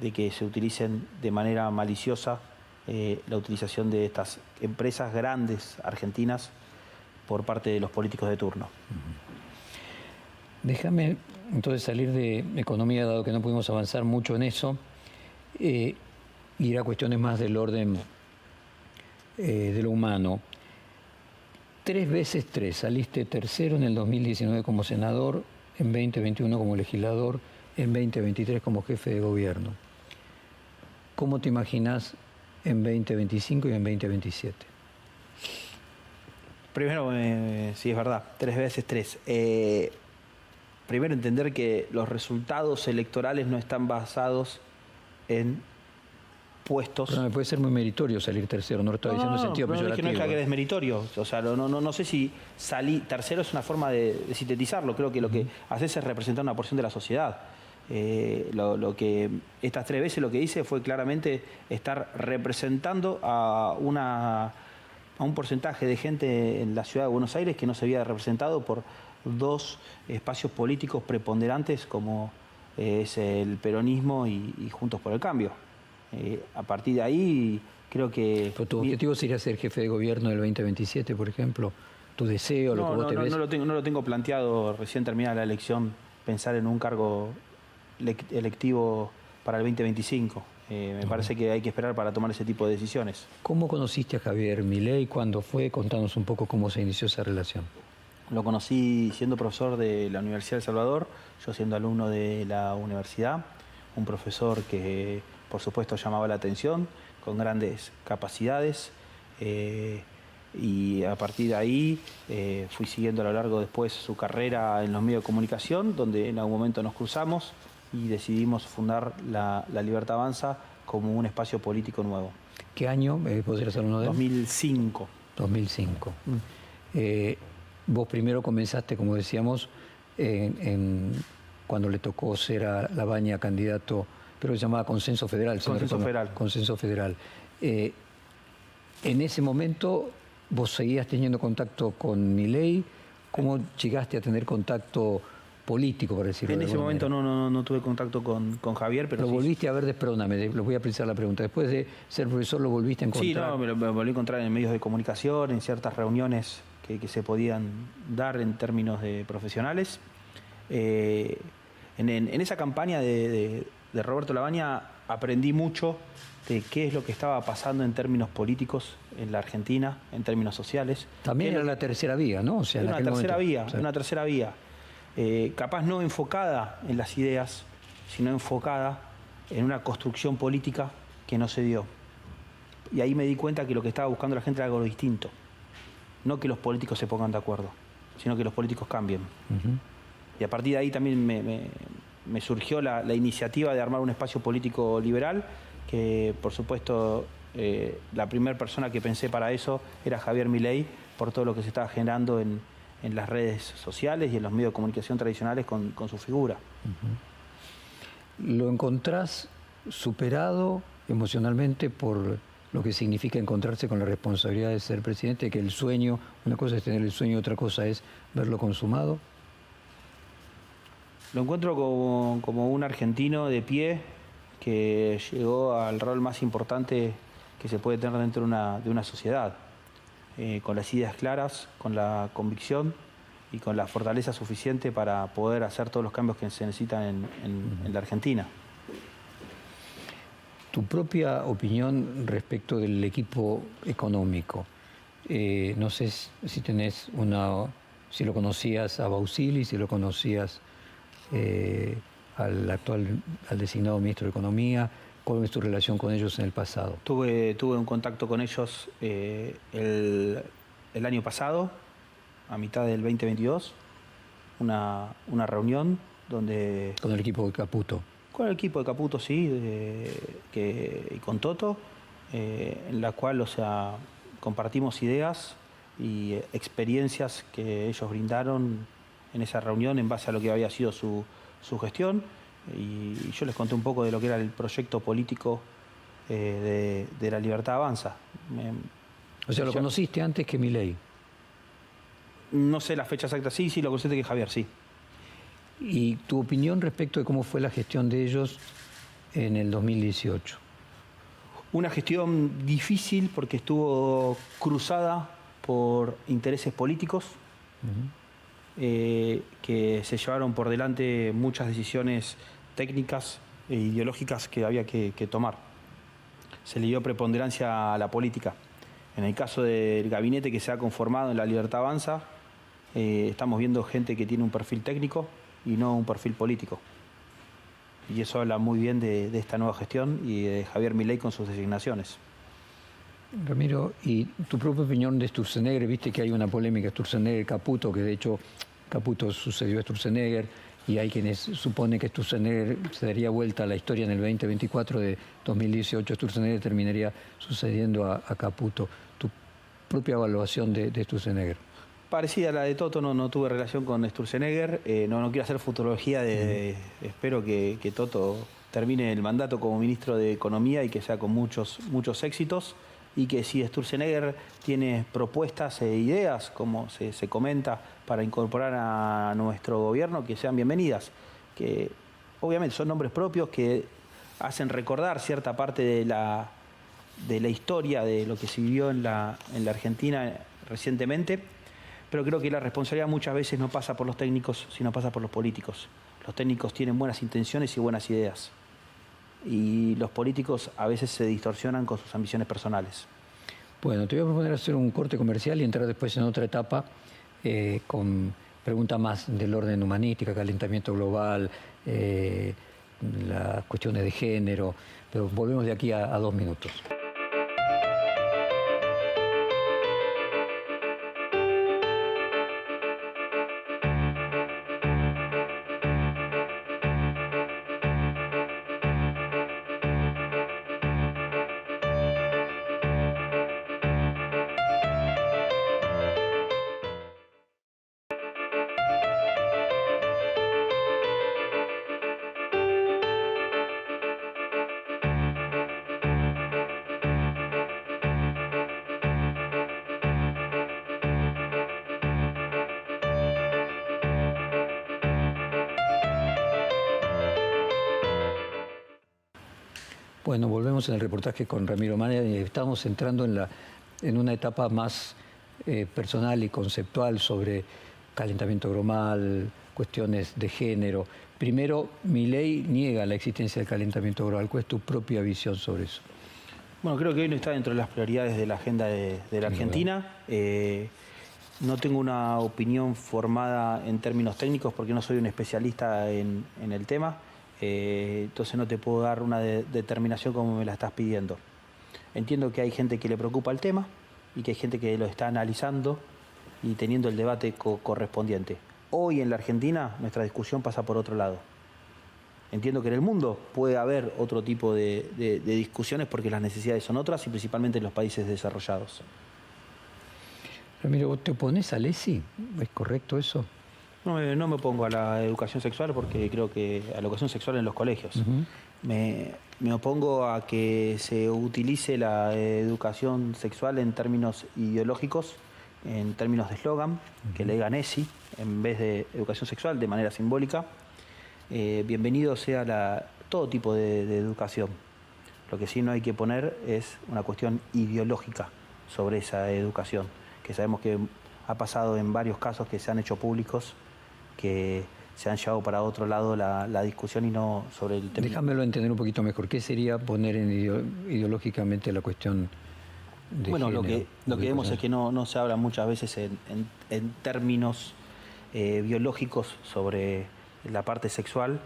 de que se utilicen de manera maliciosa la utilización de estas empresas grandes argentinas por parte de los políticos de turno. Déjame entonces salir de economía, dado que no pudimos avanzar mucho en eso, ir a cuestiones más del orden de lo humano. 3 veces 3, saliste tercero en el 2019 como senador, en 2021 como legislador, en 2023 como jefe de gobierno. ¿Cómo te imaginas en 2025 y en 2027? Primero, sí, es verdad, 3 veces 3. Primero, entender que los resultados electorales no están basados en puestos. Pero me puede ser muy meritorio salir tercero, no lo estoy diciendo en sentido peyorativo. No es que es meritorio, o sea, no sé si salir tercero es una forma de sintetizarlo. Creo que lo que haces es representar una porción de la sociedad. Lo que estas 3 veces lo que hice fue claramente estar representando a un porcentaje de gente en la ciudad de Buenos Aires que no se había representado por 2 espacios políticos preponderantes como es el peronismo y Juntos por el Cambio. A partir de ahí creo que... ¿Pero tu objetivo sería ser jefe de gobierno del 2027, por ejemplo? ¿Tu deseo, lo que vos te ves? No lo tengo planteado recién terminada la elección, pensar en un cargo electivo para el 2025. Me parece que hay que esperar para tomar ese tipo de decisiones. ¿Cómo conociste a Javier Milei? ¿Cuándo fue? Contanos un poco cómo se inició esa relación. Lo conocí siendo profesor de la Universidad de El Salvador, yo siendo alumno de la universidad, un profesor que por supuesto llamaba la atención, con grandes capacidades, y a partir de ahí fui siguiendo a lo largo después su carrera en los medios de comunicación, donde en algún momento nos cruzamos y decidimos fundar la Libertad Avanza como un espacio político nuevo. ¿Qué año podrías ser uno de él? 2005. 2005. Vos primero comenzaste, como decíamos, cuando le tocó ser a Labaña candidato, creo que se llamaba Consenso Federal. Consenso Federal. Consenso Federal. En ese momento, ¿vos seguías teniendo contacto con Milei? ¿Cómo llegaste a tener contacto político, por decirlo En de ese alguna momento manera. no tuve contacto con Javier, pero Lo sí. volviste a ver, perdóname, lo voy a precisar la pregunta. Después de ser profesor, ¿lo volviste a encontrar? Sí, no, me volví a encontrar en medios de comunicación, en ciertas reuniones que se podían dar en términos de profesionales. En esa campaña de Roberto Lavagna aprendí mucho de qué es lo que estaba pasando en términos políticos en la Argentina, en términos sociales. También era la tercera vía, ¿no? O sea, en Una aquel tercera momento, vía, o sea, una tercera vía. Capaz no enfocada en las ideas, sino enfocada en una construcción política que no se dio. Y ahí me di cuenta que lo que estaba buscando la gente era algo distinto. No que los políticos se pongan de acuerdo, sino que los políticos cambien. Y a partir de ahí también me surgió la iniciativa de armar un espacio político liberal, que por supuesto la primera persona que pensé para eso era Javier Milei, por todo lo que se estaba generando en las redes sociales y en los medios de comunicación tradicionales con su figura. ¿Lo encontrás superado emocionalmente por lo que significa encontrarse con la responsabilidad de ser presidente? Que el sueño, una cosa es tener el sueño, otra cosa es verlo consumado. Lo encuentro como un argentino de pie que llegó al rol más importante que se puede tener dentro de una sociedad, con las ideas claras, con la convicción y con la fortaleza suficiente para poder hacer todos los cambios que se necesitan en la Argentina. Tu propia opinión respecto del equipo económico. No sé si tenés si lo conocías a Bausili, si lo conocías al designado ministro de Economía. ¿Cuál es tu relación con ellos en el pasado? Tuve un contacto con ellos el año pasado, a mitad del 2022, una reunión donde... Con el equipo de Caputo. Con el equipo de Caputo, sí, y con Toto, en la cual, o sea, compartimos ideas y experiencias que ellos brindaron en esa reunión en base a lo que había sido su gestión. Y yo les conté un poco de lo que era el proyecto político de La Libertad Avanza. O sea, ¿lo conociste antes que Milei? No sé la fecha exacta, sí, lo conocí que Javier, sí. ¿Y tu opinión respecto de cómo fue la gestión de ellos en el 2018? Una gestión difícil porque estuvo cruzada por intereses políticos que se llevaron por delante muchas decisiones técnicas e ideológicas que había que tomar. Se le dio preponderancia a la política. En el caso del gabinete que se ha conformado en La Libertad Avanza, estamos viendo gente que tiene un perfil técnico y no un perfil político. Y eso habla muy bien de esta nueva gestión y de Javier Milei con sus designaciones. Ramiro, y tu propia opinión de Sturzenegger, viste que hay una polémica Sturzenegger-Caputo, que de hecho Caputo sucedió a Sturzenegger, y hay quienes suponen que Sturzenegger se daría vuelta a la historia en el 2024 de 2018, Sturzenegger terminaría sucediendo a Caputo. Tu propia evaluación de Sturzenegger. Parecida a la de Toto, no tuve relación con Sturzenegger, no quiero hacer futurología espero que Toto termine el mandato como ministro de Economía y que sea con muchos éxitos, y que si Sturzenegger tiene propuestas e ideas, como se comenta, para incorporar a nuestro gobierno, que sean bienvenidas, que obviamente son nombres propios que hacen recordar cierta parte de la historia de lo que se vivió en la Argentina recientemente. Pero creo que la responsabilidad muchas veces no pasa por los técnicos, sino pasa por los políticos. Los técnicos tienen buenas intenciones y buenas ideas. Y los políticos a veces se distorsionan con sus ambiciones personales. Bueno, te voy a proponer hacer un corte comercial y entrar después en otra etapa con preguntas más del orden humanística, calentamiento global, las cuestiones de género. Pero volvemos de aquí a 2 minutos. Bueno, volvemos en el reportaje con Ramiro Marra y estamos entrando en una etapa más personal y conceptual sobre calentamiento global, cuestiones de género. Primero, Milei niega la existencia del calentamiento global. ¿Cuál es tu propia visión sobre eso? Bueno, creo que hoy no está dentro de las prioridades de la agenda de la Argentina. No tengo una opinión formada en términos técnicos porque no soy un especialista en el tema. Entonces no te puedo dar una determinación como me la estás pidiendo. Entiendo que hay gente que le preocupa el tema y que hay gente que lo está analizando y teniendo el debate correspondiente. Hoy en la Argentina nuestra discusión pasa por otro lado. Entiendo que en el mundo puede haber otro tipo de discusiones porque las necesidades son otras y principalmente en los países desarrollados. Ramiro, ¿vos te oponés a Lesi? ¿Es correcto eso? No me opongo a la educación sexual porque creo que a la educación sexual en los colegios. Me opongo a que se utilice la educación sexual en términos ideológicos, en términos de eslogan, que le digan ESI en vez de educación sexual de manera simbólica. Bienvenido sea todo tipo de educación. Lo que sí no hay que poner es una cuestión ideológica sobre esa educación, que sabemos que ha pasado en varios casos que se han hecho públicos, que se han llevado para otro lado la discusión y no sobre el tema. Déjamelo entender un poquito mejor. ¿Qué sería poner ideológicamente la cuestión de bueno, género? lo que vemos es que no se habla muchas veces en términos biológicos sobre la parte sexual,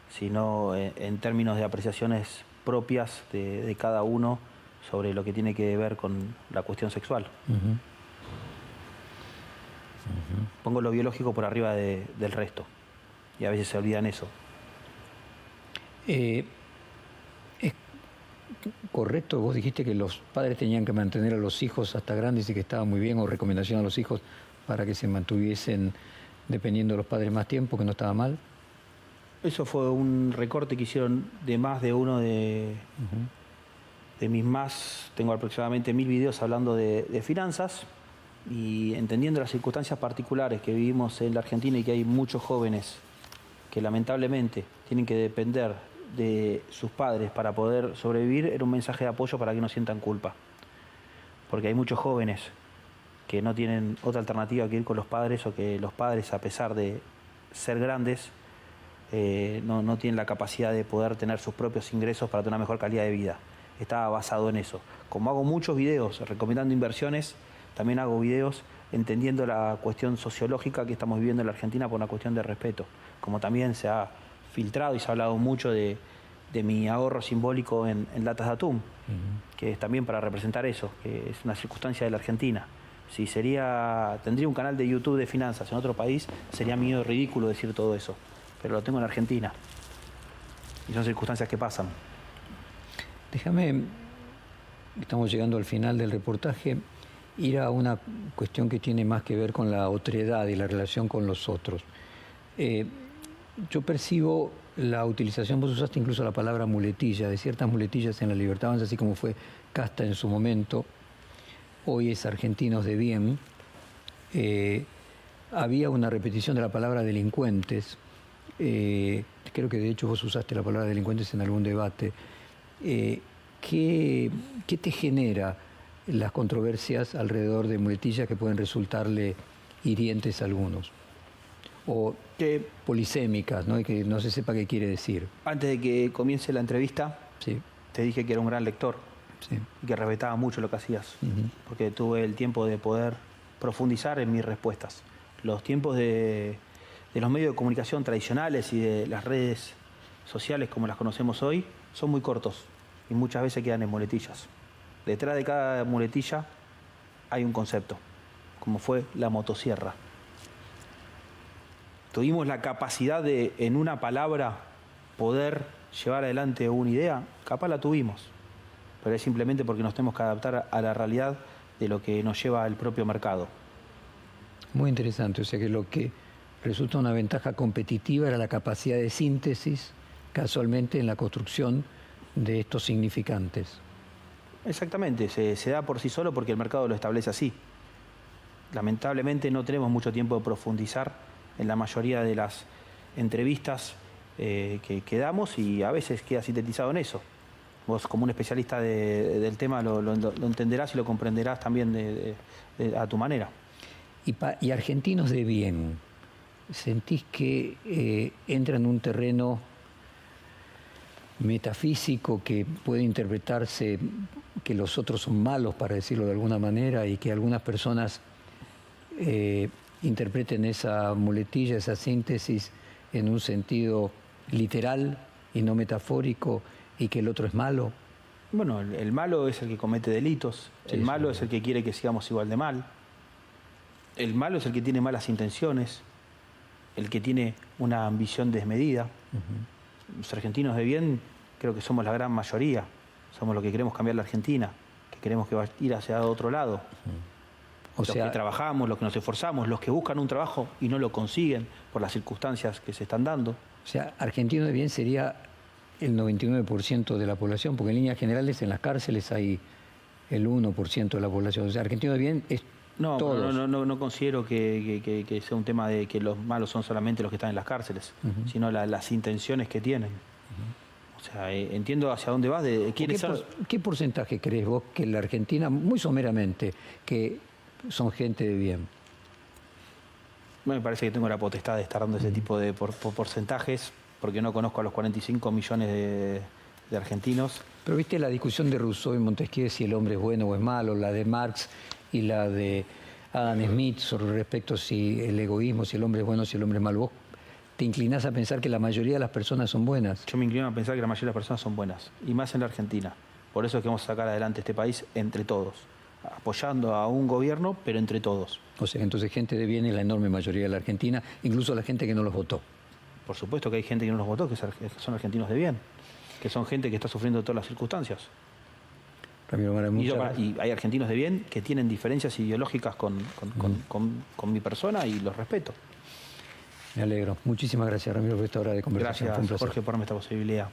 sino en términos de apreciaciones propias de cada uno sobre lo que tiene que ver con la cuestión sexual. Pongo lo biológico por arriba del resto y a veces se olvidan eso. ¿Es correcto? Vos dijiste que los padres tenían que mantener a los hijos hasta grandes y que estaba muy bien, o recomendación a los hijos para que se mantuviesen dependiendo de los padres más tiempo, que no estaba mal. Eso fue un recorte que hicieron de más de uno de mis más, tengo aproximadamente 1000 videos hablando de finanzas y entendiendo las circunstancias particulares que vivimos en la Argentina y que hay muchos jóvenes que lamentablemente tienen que depender de sus padres para poder sobrevivir, era un mensaje de apoyo para que no sientan culpa. Porque hay muchos jóvenes que no tienen otra alternativa que ir con los padres o que los padres, a pesar de ser grandes, no tienen la capacidad de poder tener sus propios ingresos para tener una mejor calidad de vida. Estaba basado en eso. Como hago muchos videos recomendando inversiones, también hago videos entendiendo la cuestión sociológica que estamos viviendo en la Argentina por una cuestión de respeto. Como también se ha filtrado y se ha hablado mucho de mi ahorro simbólico en latas de atún, que es también para representar eso, que es una circunstancia de la Argentina. Si tendría un canal de YouTube de finanzas en otro país, sería mío ridículo decir todo eso. Pero lo tengo en Argentina. Y son circunstancias que pasan. Déjame, estamos llegando al final del reportaje, ir a una cuestión que tiene más que ver con la otredad y la relación con los otros. Yo percibo la utilización, vos usaste incluso la palabra muletilla, de ciertas muletillas en la Libertad Avanza, así como fue Casta en su momento, hoy es Argentinos de Bien. Había una repetición de la palabra delincuentes, creo que de hecho vos usaste la palabra delincuentes en algún debate. ¿Qué te genera las controversias alrededor de muletillas que pueden resultarle hirientes a algunos? O polisémicas, ¿no? Y que no se sepa qué quiere decir. Antes de que comience la entrevista, sí, te dije que era un gran lector, sí, y que respetaba mucho lo que hacías, porque tuve el tiempo de poder profundizar en mis respuestas. Los tiempos de los medios de comunicación tradicionales y de las redes sociales como las conocemos hoy son muy cortos y muchas veces quedan en muletillas. Detrás de cada muletilla hay un concepto, como fue la motosierra. ¿Tuvimos la capacidad de, en una palabra, poder llevar adelante una idea? Capaz la tuvimos, pero es simplemente porque nos tenemos que adaptar a la realidad de lo que nos lleva el propio mercado. Muy interesante, o sea que lo que resulta una ventaja competitiva era la capacidad de síntesis, casualmente en la construcción de estos significantes. Exactamente, se da por sí solo porque el mercado lo establece así. Lamentablemente no tenemos mucho tiempo de profundizar en la mayoría de las entrevistas que damos y a veces queda sintetizado en eso. Vos, como un especialista del tema, lo entenderás y lo comprenderás también a tu manera. Y argentinos de bien, ¿sentís que entra en un terreno metafísico que puede interpretarse que los otros son malos, para decirlo de alguna manera, y que algunas personas interpreten esa muletilla, esa síntesis en un sentido literal y no metafórico, y que el otro es malo? Bueno, el malo es el que comete delitos, Sí, el malo sí. es el que quiere que sigamos igual de mal, el malo es el que tiene malas intenciones, el que tiene una ambición desmedida. Los argentinos de bien creo que somos la gran mayoría, somos los que queremos cambiar la Argentina, que queremos que va a ir hacia otro lado. Los que trabajamos, los que nos esforzamos, los que buscan un trabajo y no lo consiguen por las circunstancias que se están dando. O sea, argentino de bien sería el 99% de la población, porque en líneas generales en las cárceles hay el 1% de la población. O sea, argentino de bien es todos. No considero que sea un tema de que los malos son solamente los que están en las cárceles, sino las intenciones que tienen. O sea, entiendo hacia dónde vas. ¿Qué porcentaje crees vos que la Argentina, muy someramente, que son gente de bien? Me parece que tengo la potestad de estar dando ese tipo de porcentajes, porque no conozco a los 45 millones de argentinos. Pero viste la discusión de Rousseau y Montesquieu, si el hombre es bueno o es malo, la de Marx y la de Adam Smith sobre respecto si el egoísmo, si el hombre es bueno, si el hombre es malo. ¿Vos te inclinás a pensar que la mayoría de las personas son buenas? Yo me inclino a pensar que la mayoría de las personas son buenas, y más en la Argentina. Por eso es que vamos a sacar adelante este país entre todos, apoyando a un gobierno, pero entre todos. O sea, entonces gente de bien es la enorme mayoría de la Argentina, incluso la gente que no los votó. Por supuesto que hay gente que no los votó, que son argentinos de bien, que son gente que está sufriendo todas las circunstancias. Ramiro Marra, y hay argentinos de bien que tienen diferencias ideológicas con mi persona y los respeto. Me alegro. Muchísimas gracias, Ramiro, por esta hora de conversación. Gracias, Jorge, por darme esta posibilidad.